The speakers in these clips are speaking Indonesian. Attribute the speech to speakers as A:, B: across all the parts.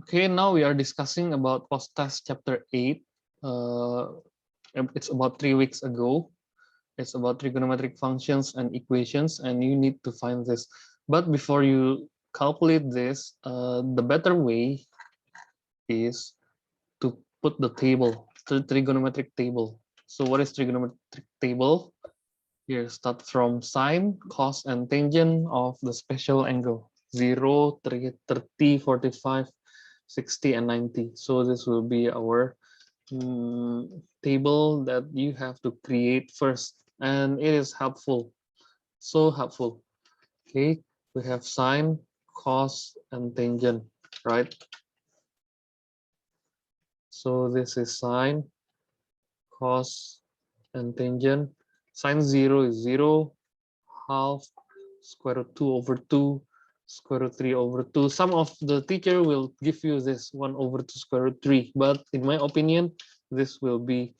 A: Okay, now we are discussing about post test chapter 8. It's about 3 weeks ago. It's about trigonometric functions and equations, and you need to find this. But before you calculate this, the better way is to put the table, the trigonometric table. So what is trigonometric table? Here, start from sine, cos, and tangent of the special angle. 0, 30, 45, 60, and 90. So this will be our table that you have to create first. And it is helpful, so helpful. Okay, we have sine, cos, and tangent, right? So this is sine, cos, and tangent. Sine 0 is 0, half, square root 2 over 2, square root 3 over 2. Some of the teacher will give you this 1 over 2 square root 3, but in my opinion, this will be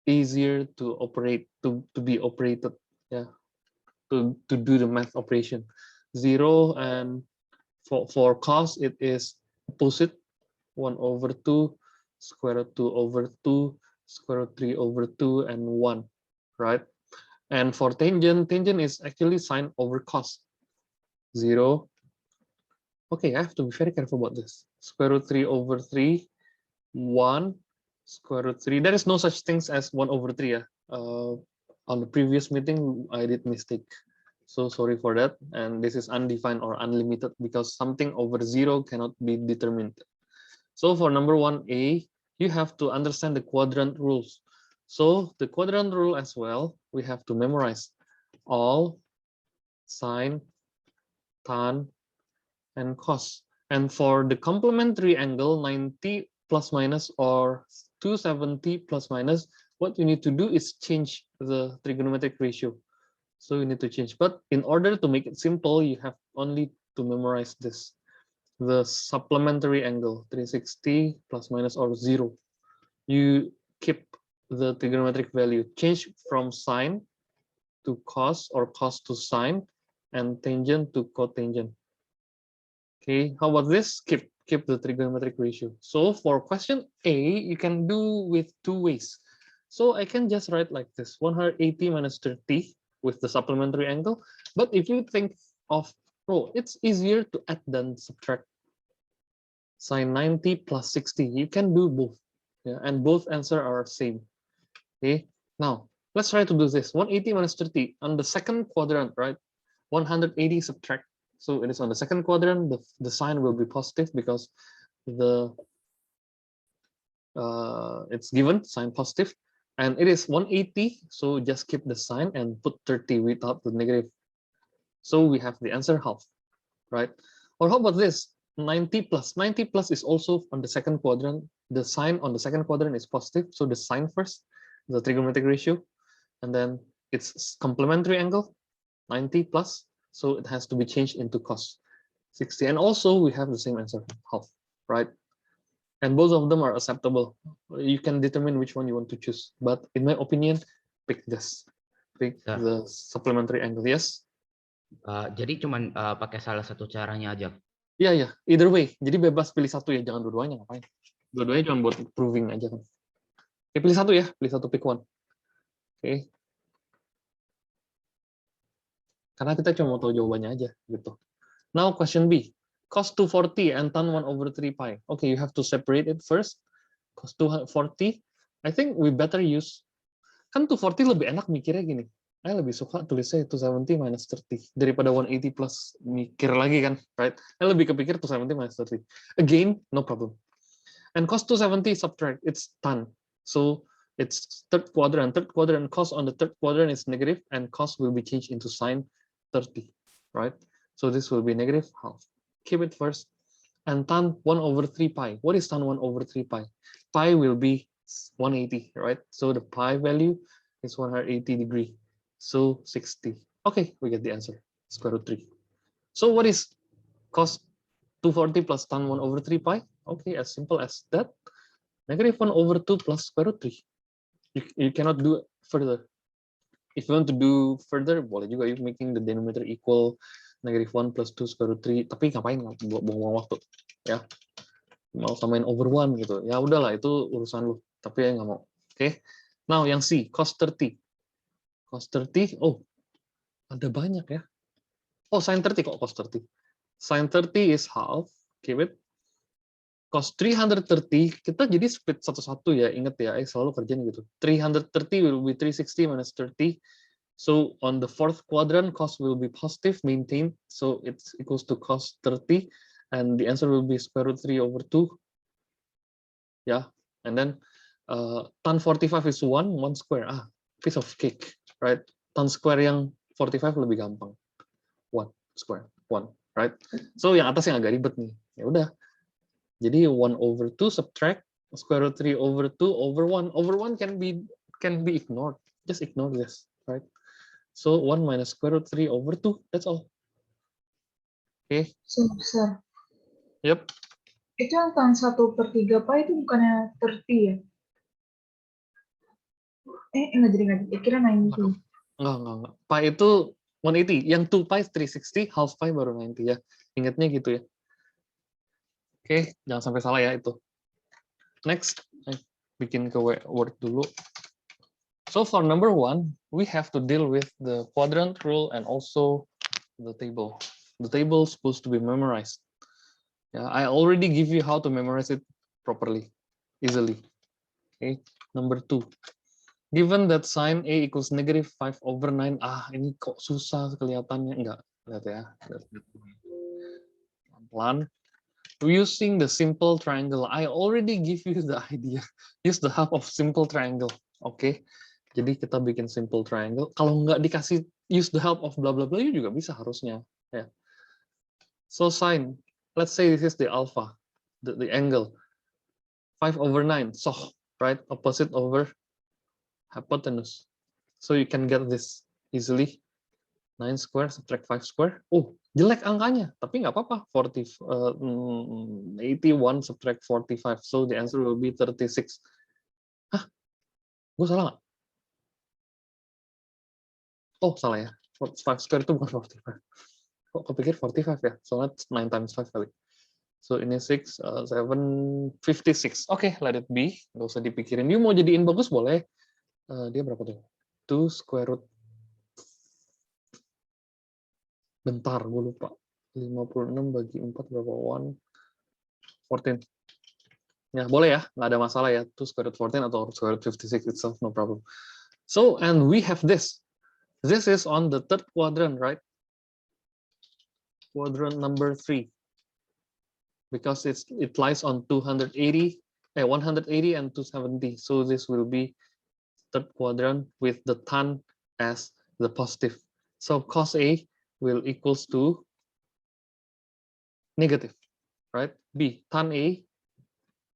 A: easier to operate, to be operated, yeah, to do the math operation. 0, and for cos, it is opposite, 1 over 2, square root 2 over 2, square root 3 over 2, and 1, right? And for tangent, tangent is actually sine over cos. 0. Okay, I have to be very careful about this. Square root 3 over 3, 1, square root 3. There is no such things as 1 over 3. Yeah? On the previous meeting, I did mistake. So sorry for that. And this is undefined or unlimited because something over 0 cannot be determined. So for number 1A, you have to understand the quadrant rules. So the quadrant rule as well, we have to memorize all, sine, tan, and cos. And for the complementary angle, 90 plus minus or 270 plus minus, what you need to do is change the trigonometric ratio. So you need to change. But in order to make it simple, you have only to memorize this. The supplementary angle, 360 plus minus or 0. You keep the trigonometric value. Change from sine to cos or cos to sine and tangent to cotangent. Okay, how about this? Keep the trigonometric ratio. So for question A, you can do with 2 ways. So I can just write like this, 180 minus 30 with the supplementary angle. But if you think of, oh, it's easier to add than subtract. Sine 90 plus 60, you can do both. Yeah, and both answer are same. Okay, now let's try to do this. 180 minus 30 on the second quadrant, right? 180 subtract. So it is on the second quadrant. The sign will be positive because the it's given sign positive, and it is 180. So just keep the sign and put 30 without the negative. So we have the answer half, right? Or how about this? 90 plus. 90 plus is also on the second quadrant. The sign on the second quadrant is positive. So the sign first, the trigonometric ratio, and then its complementary angle, 90 plus. So it has to be changed into cos 60. And also we have the same answer, half, right? And both of them are acceptable. You can determine which one you want to choose. But in my opinion, pick this. Pick the supplementary angle. Yes?
B: Jadi cuman pakai salah satu caranya aja.
A: Iya, ya. Either way. Jadi bebas pilih satu ya. Jangan dua-duanya, ngapain. Dua-duanya cuma buat proving aja kan. Oke, pilih satu ya. Pilih satu, pick one. Oke. Karena kita cuma mau tahu jawabannya aja. Gitu. Now question B. Cos 240 and tan 1 over 3 pi. Okay, you have to separate it first. Cos 240, I think we better use, kan 240 lebih enak mikirnya gini. Saya lebih suka tulisnya 270 minus 30 daripada 180 plus mikir lagi kan, right? Saya lebih kepikir 270 minus 30. Again, no problem. And cos 270 subtract, it's tan. So it's third quadrant. Third quadrant, cos on the third quadrant is negative, and cos will be changed into sine 30, right? So this will be negative half. Keep it first. And tan 1 over 3 pi. What is tan 1 over 3 pi? Pi will be 180, right? So the pi value is 180 degree. So 60. Okay, we get the answer. Square root 3. So what is cos 240 plus tan 1 over 3 pi? Okay, as simple as that. Negative 1 over 2 plus square root 3. You cannot do it further. If you want to do further, boleh juga you making the denominator equal negative 1 plus 2 square root 3. Tapi ngapain? Buang-buang waktu. Ya. mau samain over 1 gitu. Ya udahlah, itu urusan lu. Tapi ya nggak mau. Oke. Now yang C, cos 30. Cos 30, oh, ada banyak ya. Oh, sin 30 kok cos 30. Sin 30 is half. Okay, wait. Cos 330, kita jadi split satu-satu ya. Ingat ya, selalu kerjain gitu. 330 will be 360 minus 30. So on the fourth quadrant, cos will be positive, maintained. So it's equals to cos 30. And the answer will be square root 3 over 2. Yeah. And then tan 45 is 1 square. Piece of cake, right? Tan square yang 45 lebih gampang. 1 square, 1, right? So yang atas yang agak ribet nih. Ya udah. Jadi 1 over 2 subtract square root 3 over 2 over 1. Over 1 can be ignored. Just ignore this, right? So 1 minus square root 3 over 2. That's all. Oke. Okay.
C: Besar.
A: Yep.
C: Itu yang tan 1/3 pi itu bukannya 30 ya? Enggak jadi. Kira 90.
A: Enggak. Pi itu 180. Yang 2 pi 360, half pi baru 90 ya. Ingatnya gitu ya. Oke, jangan sampai salah ya itu. Next, bikin ke Word dulu. So for number 1, we have to deal with the quadrant rule and also the table. The table is supposed to be memorized. Yeah, I already give you how to memorize it properly, easily. Okay, number 2. Given that sin A equals negative 5 over 9. Ini kok susah kelihatannya. Enggak, lihat ya. Pelan-pelan. Using the simple triangle. I already give you the idea. Use the half of simple triangle. Oke. Jadi kita bikin simple triangle. Kalau nggak dikasih use the help of blah blah blah, juga bisa harusnya. Ya. So sin, let's say this is the alpha, the angle. 5 over 9. So, right? Opposite over hypotenuse. So you can get this easily. 9 square subtract 5 square. Jelek angkanya, tapi nggak apa-apa. 81 subtract 45. So the answer will be 36. Hah? Gue salah nggak? Oh, salah ya. 5 square itu bukan 45. Kok kepikir 45 ya? Soalnya 9 times 5 kali. So ini 6, 7, 56. Oke, let it be. Nggak usah dipikirin. You mau jadiin bagus boleh. Dia berapa tuh? 2 square root. Bentar, gue lupa. 56 bagi 4 berapa? 14. Ya, boleh ya. Nggak ada masalah ya. 2 square root 14 atau square root 56 itself, no problem. So, and we have this. This is on the third quadrant, right? Quadrant number 3. Because it lies on 180 and 270. So this will be third quadrant with the tan as the positive. So cos A will equals to negative, right? B, tan A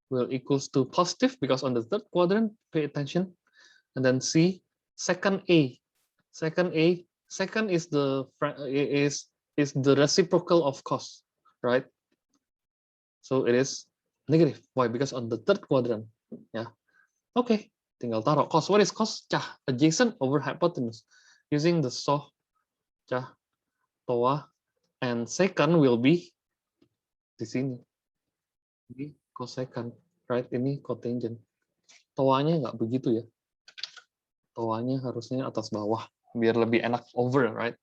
A: will equals to positive because on the third quadrant, pay attention. And then C, second A. Second is the reciprocal of cos, right? So it is negative. Why? Because on the third quadrant. Yeah. Okay. Tinggal taruh cos. What is cos? Cah, adjacent over hypotenuse. Using the SOH, cah, toa, and second will be di sini. Di cosecant, right? Ini cotangent. Toanya nggak begitu ya. Toanya harusnya atas bawah, biar lebih enak over, right?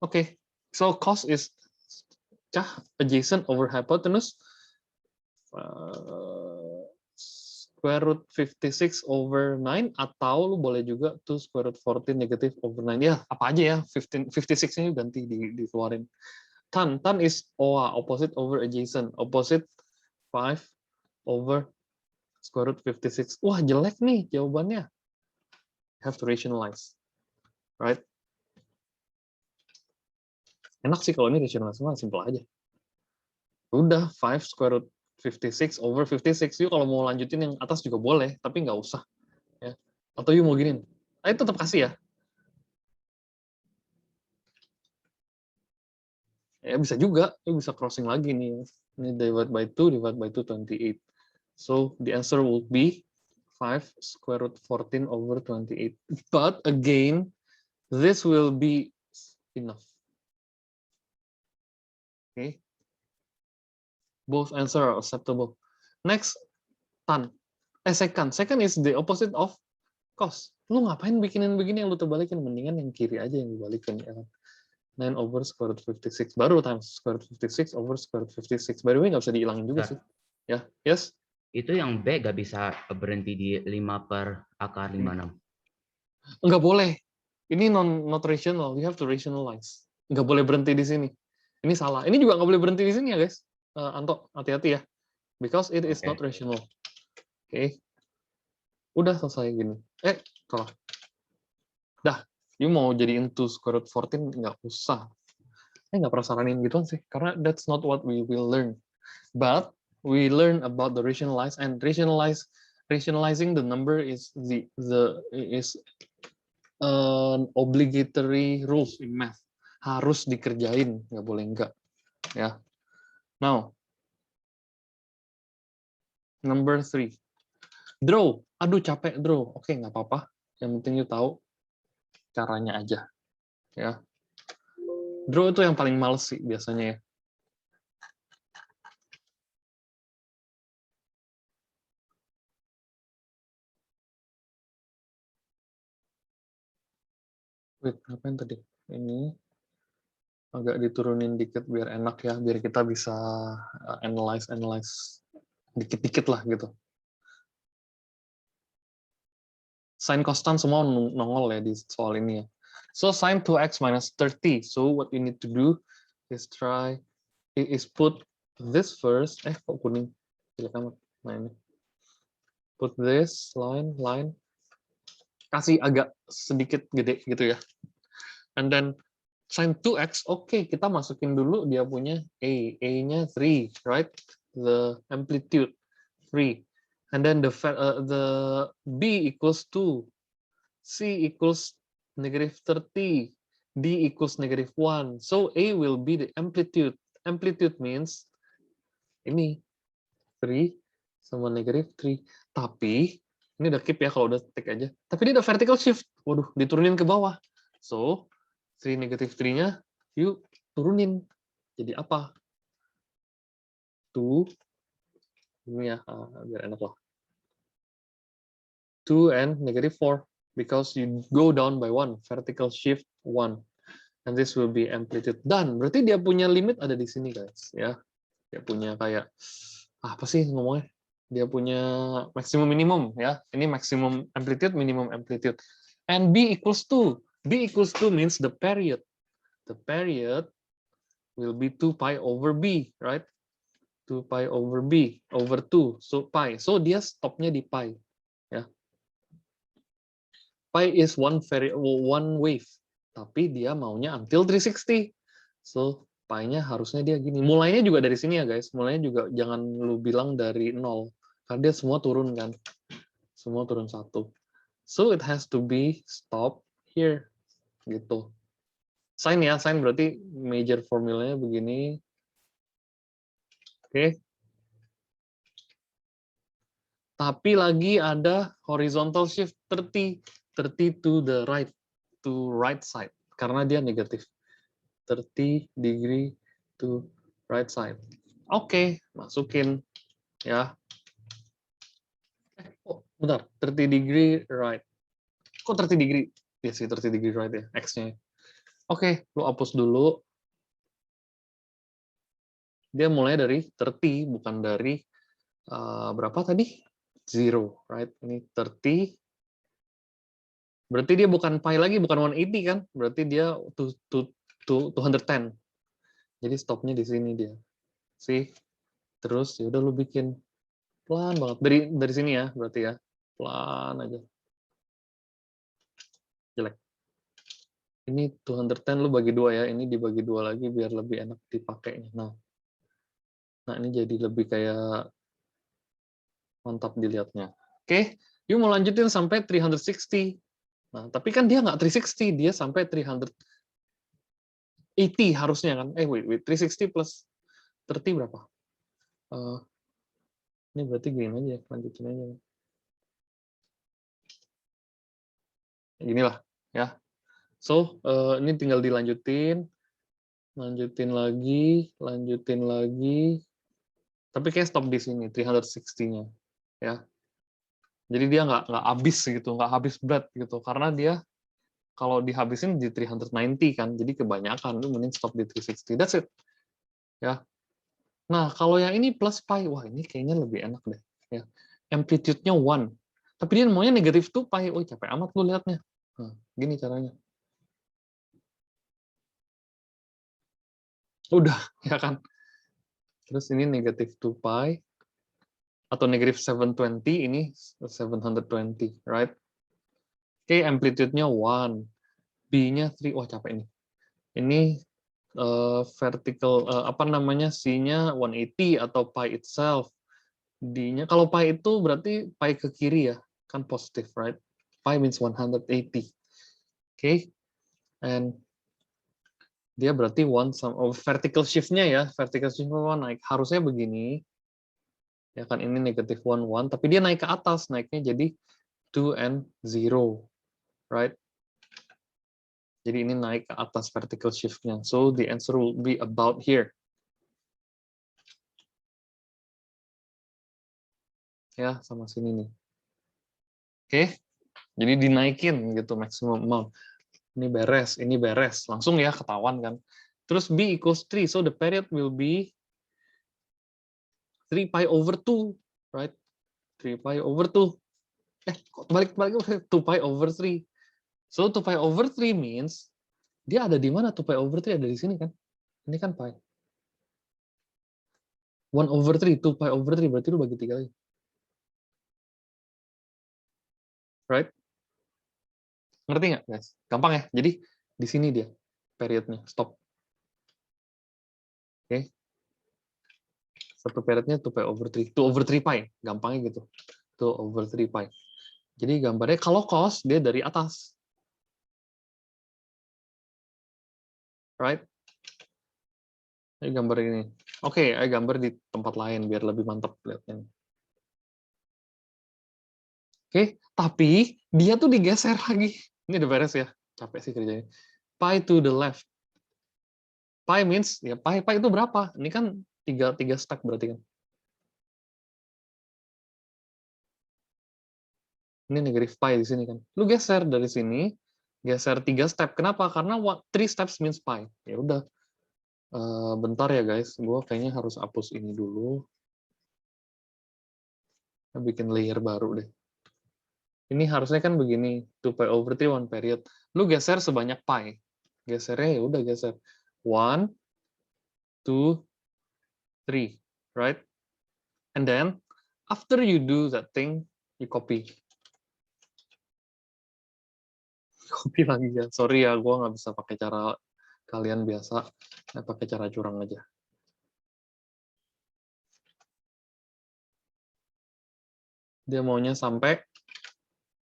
A: Okay. So cos is cah, adjacent over hypotenuse. Square root 56 over 9, atau lu boleh juga tuh square root 14 negative over 9. Ya, apa aja ya, 56 ini ganti dikeluarin. Tan is OA, opposite over adjacent. Opposite 5 over square root 56. Wah, jelek nih jawabannya. Have to rationalize. Right? Enak sih kalau ini rationalize, simple aja. Udah, 5 square root 56 over 56. Yuk kalau mau lanjutin yang atas juga boleh, tapi nggak usah. Ya. Atau yuk mau giniin. Itu tetap kasih ya. Ya bisa juga, bisa crossing lagi nih. Ini divide by 2, 28. So the answer will be 5 square root 14 over 28. But again, this will be enough. Okay. Both answer are acceptable. Next, tan. Second. Second is the opposite of cos. Lu ngapain bikinin begini yang lu terbalikin? Mendingan yang kiri aja yang dibalikin. Ya kan? 9 over square root 56. Baru times square root 56 over square root 56. By the way, nggak bisa dihilangin juga sih. Ya, yes?
B: Itu yang B nggak bisa berhenti di 5 per akar 56.
A: Nggak boleh. Ini not rational. We have to rationalize. Nggak boleh berhenti di sini. Ini salah. Ini juga nggak boleh berhenti di sini ya, guys. Anto, hati-hati ya. Because it is not rational. Oke. Udah selesai gini. Salah. Dah. You mau jadiin 2 square root 14, nggak usah. Nggak pernah saranin gituan sih. Karena that's not what we will learn. But we learn about the rationalize, and rationalizing the number is an obligatory rules in math. Harus dikerjain, nggak boleh enggak. Ya. Now, number 3. Draw. Aduh, capek draw. Oke, nggak apa-apa. Yang penting you tahu caranya aja. Ya. Draw itu yang paling males sih biasanya ya. Wait, ngapain tadi? Ini agak diturunin dikit biar enak ya, biar kita bisa analyze dikit-dikit lah gitu. Sin constant semua nongol ya di soal ini ya. So sin 2x minus 30. So what you need to do is put this first. Kok kuning? Nah ini. Put this line. Kasih agak sedikit gede gitu ya. And then sin 2x, oke, kita masukin dulu dia punya A-nya 3, right? The amplitude 3. And then the B equals 2, C equals negative 30, D equals negative 1. So A will be the amplitude. Amplitude means ini 3 sama negative 3. Tapi ini udah keep ya kalau udah take aja. Tapi ini udah vertical shift. Waduh, diturunin ke bawah. So 3 negative 3-nya yuk turunin. Jadi apa? 2 ini ya, biar enak lah. 2 and negative 4 because you go down by 1, vertical shift 1. And this will be amplitude. Dan berarti dia punya limit ada di sini guys ya. Dia punya kayak apa sih ngomongnya? Dia punya maksimum minimum ya. Ini maximum amplitude, minimum amplitude. And B equals 2. B equals 2 means the period. The period will be 2 pi over B, right? 2 pi over B over 2, so pi. So dia stopnya di pi, ya. Pi is one wave, tapi dia maunya until 360. So pi-nya harusnya dia gini. Mulainya juga dari sini ya guys. Mulainya juga jangan lu bilang dari 0, karena dia semua turun kan. Semua turun 1. So it has to be stop here, gitu. Sin ya, sin berarti major formulanya begini. Oke. Tapi lagi ada horizontal shift 30 to the right, to right side. Karena dia negatif. 30 degree to right side. Oke, masukin. Ya. Oh, bentar. 30 degree right. Kok 30 degree? Ya sih, 30 degree right ya, X-nya. Oke, lu hapus dulu. Dia mulai dari 30, bukan dari berapa tadi? 0, right? Ini 30. Berarti dia bukan pi lagi, bukan 180 kan? Berarti dia 210. Jadi stopnya di sini dia. See? Terus ya udah lu bikin pelan banget dari sini ya, berarti ya. Pelan aja. Jelek. Ini 210 lu bagi 2 ya. Ini dibagi 2 lagi biar lebih enak dipakainya. Nah, ini jadi lebih kayak mantap dilihatnya. Oke, yuk mau lanjutin sampai 360. Nah, tapi kan dia nggak 360, dia sampai 380 harusnya kan. Wait, 360 plus 30 berapa? Ini berarti gini aja, lanjutin aja. Inilah ya. So, ini tinggal dilanjutin, lanjutin lagi. Tapi kayak stop di sini 360-nya ya. Jadi dia nggak habis gitu, nggak habis berat gitu, karena dia kalau dihabisin di 390 kan, jadi kebanyakan, lu mending stop di 360. That's it. Ya. Nah, kalau yang ini plus pi, wah ini kayaknya lebih enak deh. Ya. Amplitude-nya 1. Tapi dia maunya negatif 2 pi. Oh, capek amat lu liatnya. Nah, gini caranya. Udah, ya kan? Terus ini negatif 2 pi. Atau negatif 720, ini 720, right? Oke, amplitude-nya 1. B-nya 3. Wah, capek nih. Ini vertical, apa namanya, C-nya 180 atau pi itself. D-nya, kalau pi itu berarti pi ke kiri ya, kan positif, right? Pi means 180. Okay, and dia berarti vertical shift-nya ya, vertical shift-nya naik. Harusnya begini, ya kan ini negatif 1, 1, tapi dia naik ke atas, naiknya jadi 2 and 0, right? Jadi ini naik ke atas vertical shift-nya. So the answer will be about here. Ya, sama sini nih. Oke, jadi dinaikin gitu maximum amount. Ini beres, langsung ya ketahuan kan. Terus B equals 3, so the period will be 3 pi over 2, right? 3 pi over 2. Kok balik 2 pi over 3. So 2 pi over 3 means dia ada di mana? 2 pi over 3 ada di sini kan? Ini kan pi. 1 over 3, 2 pi over 3, berarti lu bagi 3 lagi. Right? Ngerti nggak, guys? Gampang ya? Jadi, di sini dia, periodnya, stop. Oke. Satu periodnya 2 pi over 3. 2 over 3 pi, gampangnya gitu. 2 over 3 pi. Jadi gambarnya kalau cos, dia dari atas. Right? Ini gambar ini. Oke, gambar di tempat lain, biar lebih mantap lihatnya. Oke, tapi dia tuh digeser lagi. Ini udah beres ya, capek sih kerjanya. Pi to the left. Pi means, ya pi itu berapa? Ini kan tiga step berarti kan. Ini negatif pi di sini kan. Lu geser dari sini, geser 3 step. Kenapa? Karena 3 steps means pi. Ya udah. Bentar ya guys, gue kayaknya harus hapus ini dulu. Bikin layer baru deh. Ini harusnya kan begini, 2 pi over 3 one period. Lu geser sebanyak pi. Gesernya ya udah geser. 1, 2, 3, right? And then after you do that thing, you copy. Copy lagi ya. Sorry ya, gue nggak bisa pakai cara kalian biasa. Saya pakai cara curang aja. Dia maunya sampai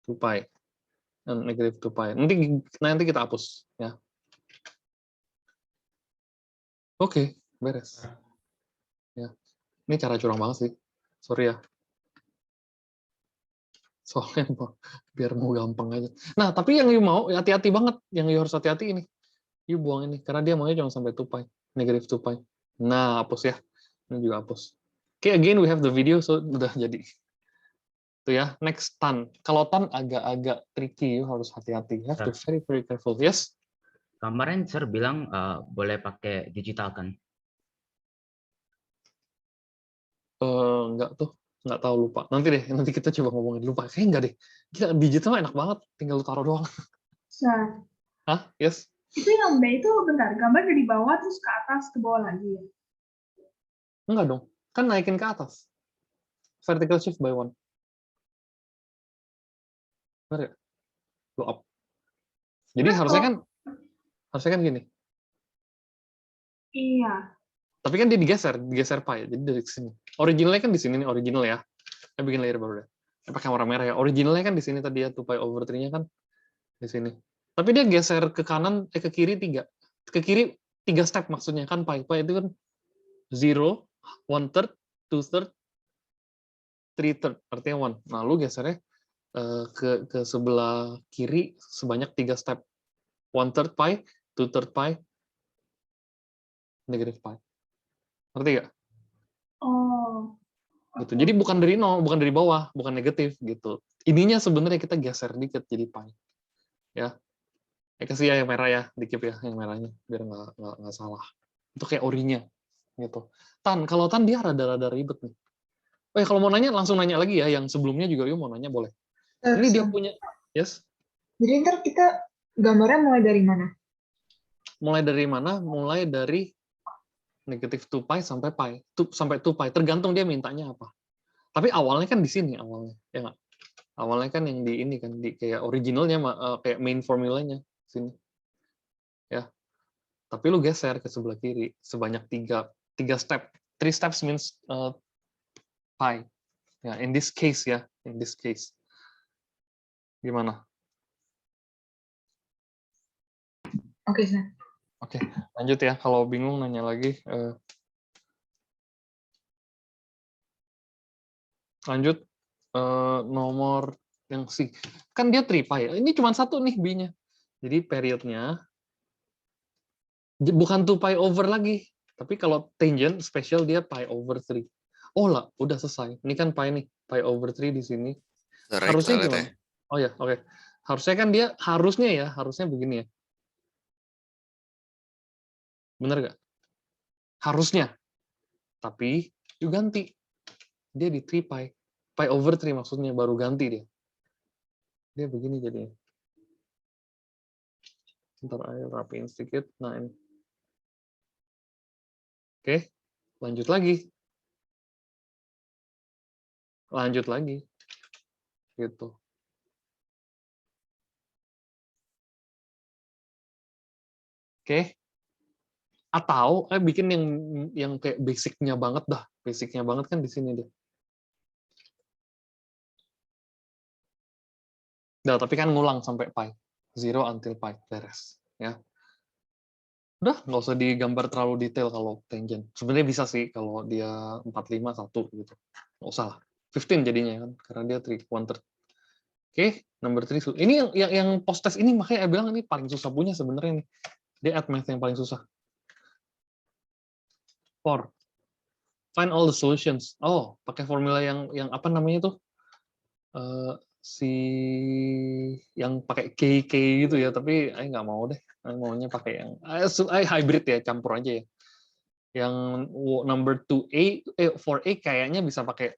A: 2 pi. Negatif 2 pi. Nanti kita hapus ya. Oke, beres. Ya. Ini cara curang banget sih. Sorry ya. Soalnya biar mau gampang aja. Nah, tapi yang you mau, hati-hati banget. Yang you harus hati-hati ini. You buang ini. Karena dia maunya cuma sampai 2 pi. Negatif 2 pi. Nah, hapus ya. Ini juga hapus. Oke, again, we have the video. So, udah jadi. Itu ya. Next, tan. Kalau tan agak-agak tricky. You harus hati-hati. You have to very, very careful. Yes?
B: Kemarin Sir bilang boleh pakai digital kan?
A: Enggak tuh. Nggak tahu, lupa. Nanti kita coba ngomongin. Lupa. Kayaknya enggak deh. Kita digital enak banget. Tinggal lu taruh doang.
C: Sir,
A: Hah? Yes?
C: itu yang B itu bentar, gambar dari bawah terus ke atas ke bawah lagi ya?
A: Enggak dong. Kan naikin ke atas. Vertical shift by 1. Benar ya? Go up. Jadi
C: Terus
A: harusnya kan gini.
C: iya.
A: Tapi kan dia digeser pi. Jadi dari sini. Originalnya kan di sini nih, original ya. Saya bikin layer baru deh. Saya pakai warna merah ya. Originalnya kan di sini tadi ya, 2 pi over 3-nya kan di sini. Tapi dia geser ke kanan, ke kiri 3. Ke kiri 3 step maksudnya kan pi. Pi itu kan 0, 1/3, 2/3, 3/3. Artinya 1. Nah, lu gesernya ke sebelah kiri sebanyak 3 step. 1/3 pi, 2/3 pi, negative pi. Ngerti nggak?
C: Oh, Oh,
A: gitu. Jadi bukan dari nol, bukan dari bawah, bukan negatif gitu. Ininya sebenarnya kita geser dikit jadi pi. Ya, kasih ya yang merah ya, dikit ya yang merahnya biar nggak salah. Itu kayak orinya gitu. Kalau tan dia rada-rada ribet nih. Oh ya, kalau mau nanya langsung nanya lagi ya, yang sebelumnya juga yuk mau nanya boleh. Ini dia
C: Sam.
A: punya, yes.
C: Jadi ntar kita gambarnya mulai dari mana?
A: Mulai dari mana? Mulai dari negatif 2 pi sampai pi, sampai 2 pi, tergantung dia mintanya apa. Tapi awalnya kan di sini awalnya, ya nggak? Awalnya kan yang di ini kan di kayak originalnya kayak main formulanya sini. Ya. Tapi lu geser ke sebelah kiri sebanyak tiga step. 3 steps means pi. Ya, in this case ya, in this case. Gimana?
C: Oke, Sam.
A: Oke, lanjut ya. Kalau bingung nanya lagi. Lanjut nomor yang C. Kan dia 3 pi ya. Ini cuma satu nih B-nya. Jadi periodnya bukan 2 pi over lagi. Tapi kalau tangent spesial dia pi over 3. Oh lah, udah selesai. Ini kan pi nih, pi over 3 di sini. Harusnya gimana? Oh ya, oke. Harusnya kan dia harusnya begini ya. Bener nggak? Harusnya. Tapi yuk ganti. Dia di 3 pi. Pi over 3 maksudnya, baru ganti dia. Dia begini jadinya. Ntar ayo rapiin sedikit. Nah ini. Oke, lanjut lagi. Lanjut lagi. Gitu. Oke. Atau bikin yang kayak basicnya banget dah. Basicnya banget kan di sini deh. Nah, tapi kan ngulang sampai pi. 0 until pi. Beres. Ya. Udah, nggak usah digambar terlalu detail kalau tangent. Sebenarnya bisa sih kalau dia 45 1 gitu. Nggak usah lah. 15 jadinya kan, karena dia 3 1/3. Oke, number 3. Ini yang post test ini makanya saya bilang ini paling susah punya sebenarnya nih. Dia add math yang paling susah. 4. Find all the solutions. Oh, pakai formula yang apa namanya tuh? Si yang pakai K gitu ya, tapi saya nggak mau deh. Saya maunya pakai yang hybrid ya, campur aja ya. Yang number 2A 4A kayaknya bisa pakai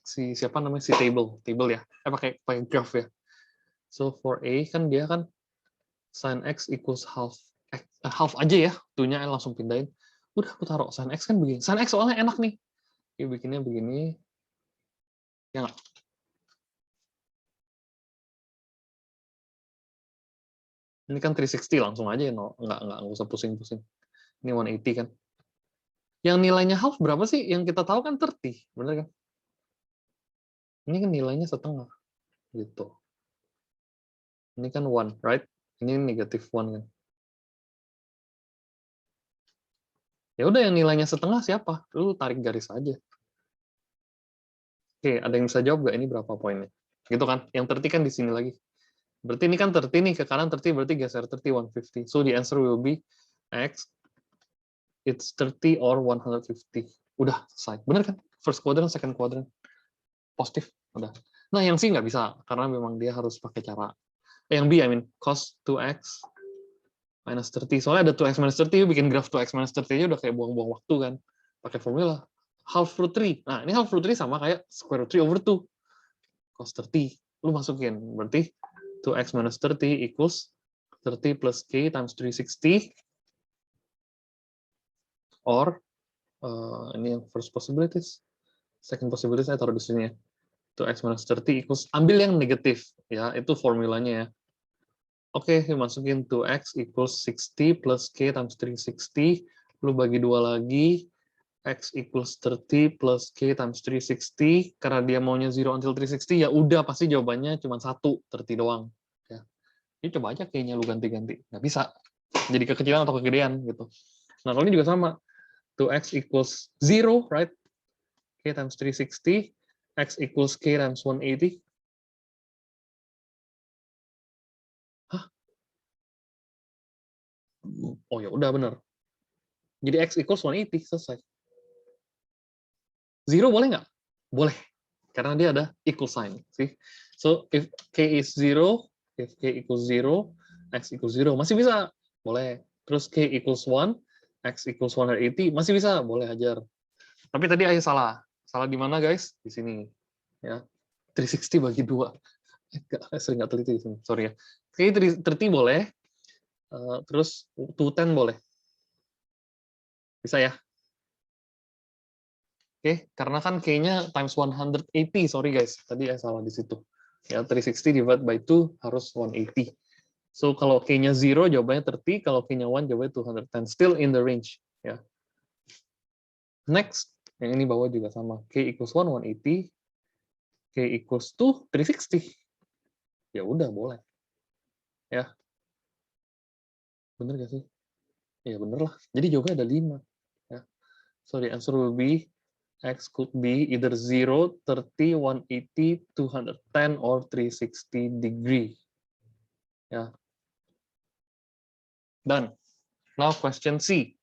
A: siapa namanya si table ya. Pakai graph ya. So 4A kan dia kan sin x equals half aja ya. Tunya langsung pindahin. Udah aku taruh sin x kan begini. Sin x soalnya enak nih. Oke, bikinnya begini. Ya nggak? Ini kan 360 langsung aja ya, no? Nggak usah pusing-pusing. Ini 180 kan. Yang nilainya half berapa sih? Yang kita tahu kan 30, bener kan? Ini kan nilainya setengah, gitu. Ini kan 1, right? Ini negatif 1 kan. Ya udah yang nilainya setengah siapa? Lu tarik garis aja. Oke, ada yang bisa jawab nggak ini berapa poinnya? Gitu kan? Yang 30 kan di sini lagi. Berarti ini kan 30 nih, ke kanan 30 berarti geser 30, 150. So the answer will be X, it's 30 or 150. Udah, selesai. Bener kan? First quadrant, second quadrant. Positif, udah. Nah, yang C nggak bisa, karena memang dia harus pakai cara. Yang B, I mean, cos 2x minus 30. Soalnya ada 2x minus 30, bikin graf 2x minus 30 aja udah kayak buang-buang waktu kan. Pakai formula. Half root 3. Nah, ini half root 3 sama kayak square root 3 over 2. Cos 30. Lu masukin. Berarti 2x minus 30 equals 30 plus k times 360. Or, ini yang first possibilities. Second possibilities saya taruh di sini ya. 2x minus 30 equals, ambil yang negatif. Ya, itu formulanya ya. Oke, masukin 2x equals 60 plus k times 360. Lu bagi 2 lagi. X equals 30 plus k times 360. Karena dia maunya 0 until 360, ya udah pasti jawabannya cuma 1, 30 doang. Ya. Ini coba aja kayaknya lu ganti-ganti. Nggak bisa. Jadi kekecilan atau kegedean gitu. Nah, kalau ini juga sama. 2x equals 0, right? K times 360. X equals k times 180. Hah? Oh ya udah benar. Jadi x equals 180, selesai. 0 boleh nggak? Boleh, karena dia ada equal sign. See? So if k is 0, if k equals 0, x equals 0, masih bisa, boleh. Terus k equals 1, x equals 180, masih bisa, boleh hajar. Tapi tadi ayah salah. Salah di mana guys? Di sini. Ya, 360 bagi 2. Sering nggak teliti di sini, sorry ya. K 30 boleh, terus 210 boleh. Bisa ya? Oke, karena kan K-nya times 180, sorry guys, tadi saya salah di situ. Ya, 360 divide by 2 harus 180. So, kalau K-nya 0, jawabannya 30, kalau K-nya 1, jawabannya 210. Still in the range. Ya. Next, yang ini bawah juga sama. K equals 1, 180. K equals 2, 360. Ya udah, boleh. Ya. Bener gak sih? Ya bener lah. Jadi jawabannya ada 5. Ya. So, the answer will be X could be either 0, 30, 180, 210, or 360 degree. Yeah. Done. Now question C.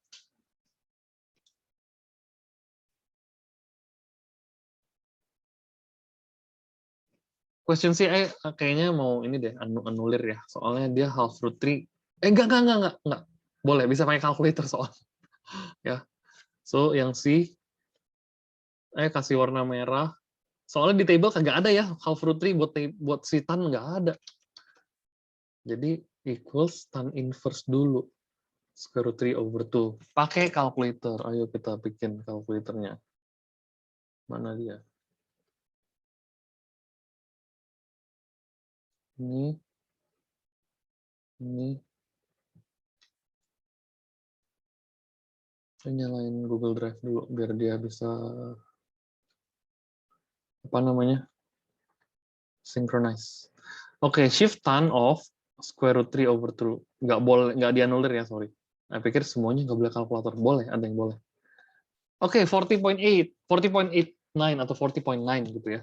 A: Question C kayaknya mau ini deh, anulir ya. Soalnya dia half root 3. Enggak. Boleh, bisa pakai calculator soal. Ya. So, yang C, kasih warna merah. Soalnya di table kagak ada ya, half root 3 buat si tan nggak ada. Jadi equals tan inverse dulu. Square root 3 over 2. Pakai calculator. Ayo kita bikin kalkulatornya. Mana dia? Ini. Saya nyalain Google Drive dulu biar dia bisa apa namanya? Synchronize. Oke, shift tan of square root 3 over 2. Nggak boleh, nggak dianulir ya, sorry. Saya pikir semuanya nggak boleh kalkulator. Boleh, ada yang boleh. Oke, 40.8, 40.89 atau 40.9 gitu ya.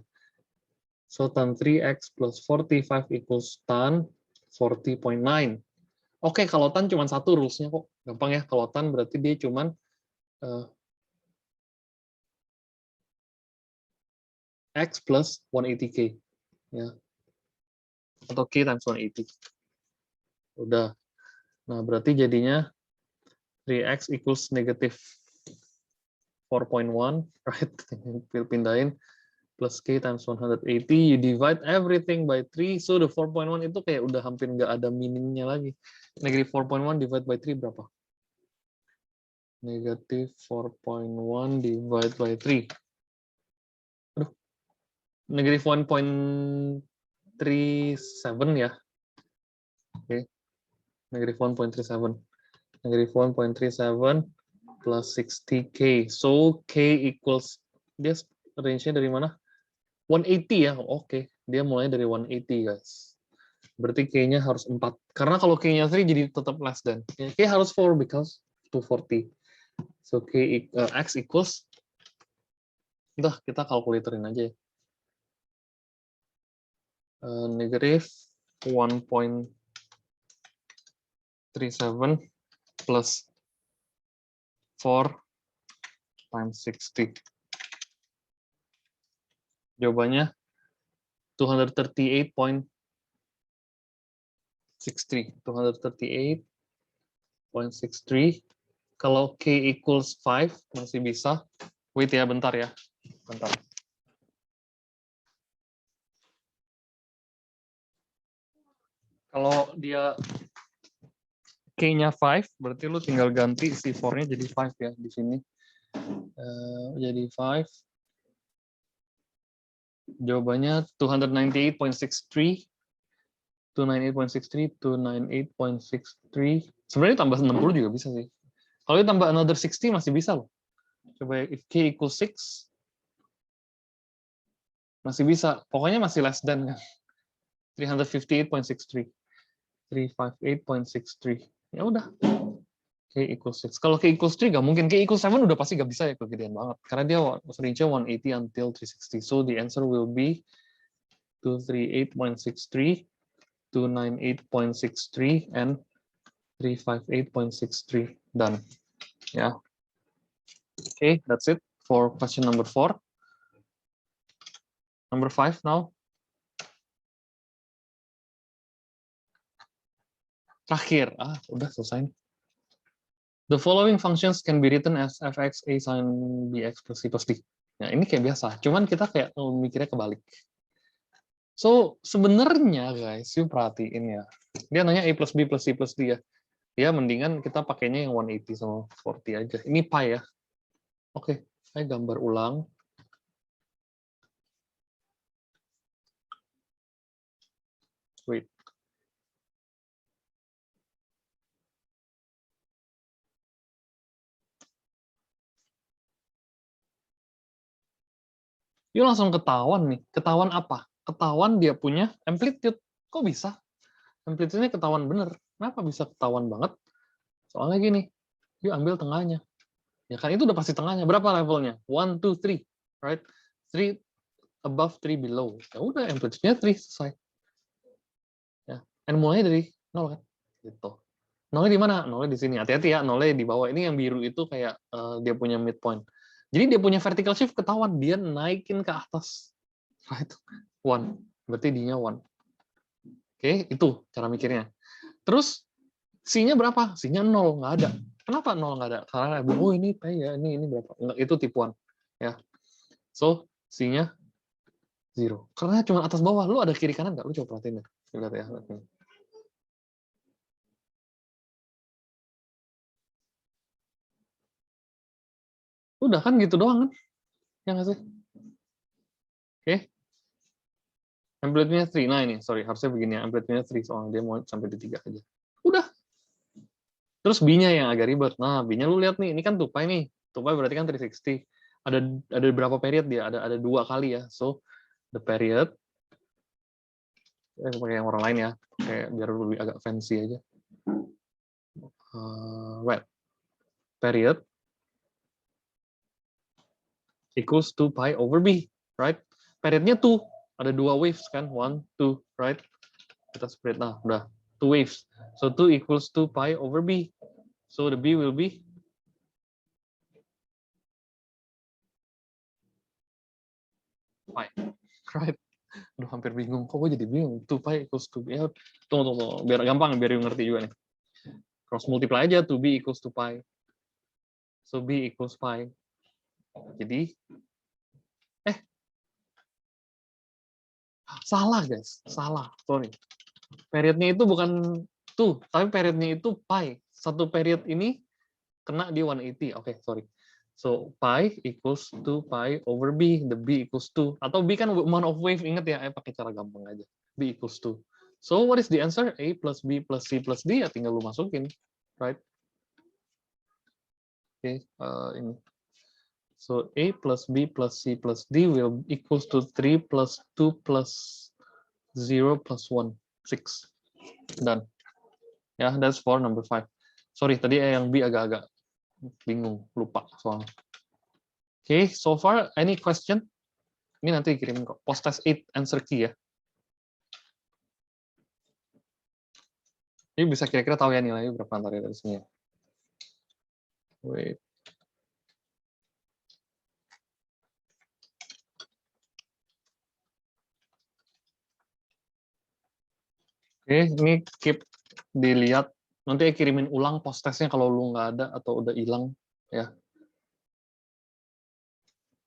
A: So, tan 3x plus 45 equals tan 40.9. Oke, kalau tan cuma satu rules-nya kok. Gampang ya, kalau tan berarti dia cuma x plus 180k. Ya. Atau k times 180. Udah. Nah, berarti jadinya 3x equals negative 4.1, right? Pindahin, plus k times 180, you divide everything by 3, so the 4.1 itu kayak udah hampir nggak ada meaningnya lagi. Negative 4.1 divide by 3 berapa? Negative 4.1 divide by 3. Aduh. Negative 1.37 ya. Oke. Negative 1.37. Negative 1.37 plus 60k. So k equals, dia range-nya dari mana? 180 ya. Oke. Dia mulai dari 180 guys. Berarti k-nya harus 4. Karena kalau k-nya 3 jadi tetap less than. K harus 4 because 240. So x equals, udah kita kalkulatorin aja ya. Negative 1.37 plus 4 times 60. Jawabannya 238.63. 238.63. Kalau k equals 5 masih bisa. Wait ya, bentar ya. Bentar. Kalau dia k-nya 5, berarti lu tinggal ganti si 4-nya jadi 5 ya di sini. Jadi 5. Jawabannya 298.63. 298.63, 298.63. Sebenarnya tambah 60 juga bisa sih. Kalau tambah another 60 masih bisa loh. Coba if k equals 6, masih bisa. Pokoknya masih less than kan. 358.63. 358.63. Ya udah. K equals 6. Kalau K equals 3 nggak mungkin. K equals 7 udah pasti nggak bisa ya, kegedean banget. Karena dia range-nya 180 until 360. So the answer will be 238.63, 298.63, and 358.63. Done. Yeah. Okay, that's it for question number 4. Number 5 now. Terakhir, udah selesai. The following functions can be written as fx a sin bx plus c plus d. Nah, ini kayak biasa, cuman kita kayak mikirnya kebalik. So, sebenarnya guys, yuk perhatiin ya. Dia nanya a plus b plus c plus d ya. Ya, mendingan kita pakainya yang 180 sama 40 aja. Ini pi ya. Oke, saya gambar ulang. Wait. Yuk langsung ketahuan nih. Ketahuan apa? Ketahuan dia punya amplitude. Kok bisa? Amplitude-nya ketahuan bener. Kenapa bisa ketahuan banget? Soalnya gini. Yuk ambil tengahnya. Ya kan itu udah pasti tengahnya. Berapa levelnya? 1, 2, 3. Right? 3 above, 3 below. Ya udah amplitude-nya 3 selesai. Ya. Dan mulainya dari 0 kan? Gitu. Nolnya di mana? Nolnya di sini. Hati-hati ya, nolnya di bawah. Ini yang biru itu kayak dia punya midpoint. Jadi dia punya vertical shift ketahuan, dia naikin ke atas. Right? 1. Berarti D-nya 1. Oke, itu cara mikirnya. Terus C-nya berapa? C-nya 0, nggak ada. Kenapa 0 nggak ada? Karena oh ini P ya, ini berapa? Enggak, itu tipuan. Ya. So, C-nya 0. Karena cuma atas bawah. Lu ada kiri kanan nggak? Lu coba perhatiin ya. Lihat ya. Udah kan gitu doang kan? Ya nggak sih? Oke. Amplitude-nya 3. Nah ini, sorry, harusnya begini ya. Amplitude-nya 3, soalnya dia mau sampai di 3 aja. Udah. Terus B-nya yang agak ribet. Nah, B-nya lu lihat nih, ini kan tupai nih. Tupai berarti kan 360. Ada berapa period dia? Ada 2 kali ya. So, the period. Pakai yang orang lain ya. Kayak biar lebih agak fancy aja. Right. Period equals 2 pi over B. Right? Periodnya 2. Ada 2 waves kan. 1, 2. Right? Kita split. Nah, udah. 2 waves. So 2 equals 2 pi over B. So the B will be pi. Right? Aduh, hampir bingung. Kok gue jadi bingung? 2 pi equals 2 B. Ya, tunggu. Biar gampang, biar you ngerti juga nih. Cross multiply aja, 2B equals 2 pi. So B equals pi. Jadi, salah guys. Salah. Sorry. Periodnya itu bukan 2, tapi periodnya itu pi. Satu period ini kena di 180. Oke, sorry. So, pi equals 2 pi over B. The B equals 2. Atau B kan amount of wave, ingat ya, pakai cara gampang aja. B equals 2. So, what is the answer? A plus B plus C plus D, ya tinggal lu masukin. Right? Oke, ini. So, A plus B plus C plus D will equals to 3 plus 2 plus 0 plus 1. 6. Done. Ya, that's for number 5. Sorry, tadi yang B agak-agak bingung, lupa soalnya. Oke, so far any question? Ini nanti dikirimin kok. Post test 8 answer key ya. Ini bisa kira-kira tahu ya nilainya berapa antara dari sini ya. Wait. Oke, ini keep dilihat. Nanti kirimin ulang post testnya kalau lu nggak ada atau udah hilang ya.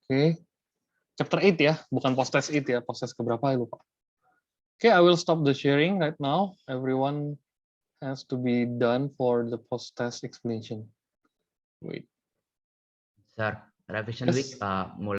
A: Oke. Chapter 8 ya, bukan post test 8 ya. Post test keberapa ya lupa. Oke, I will stop the sharing right now. Everyone has to be done for the post test explanation. Wait.
B: Sir, revision
A: Yes.
B: week mulai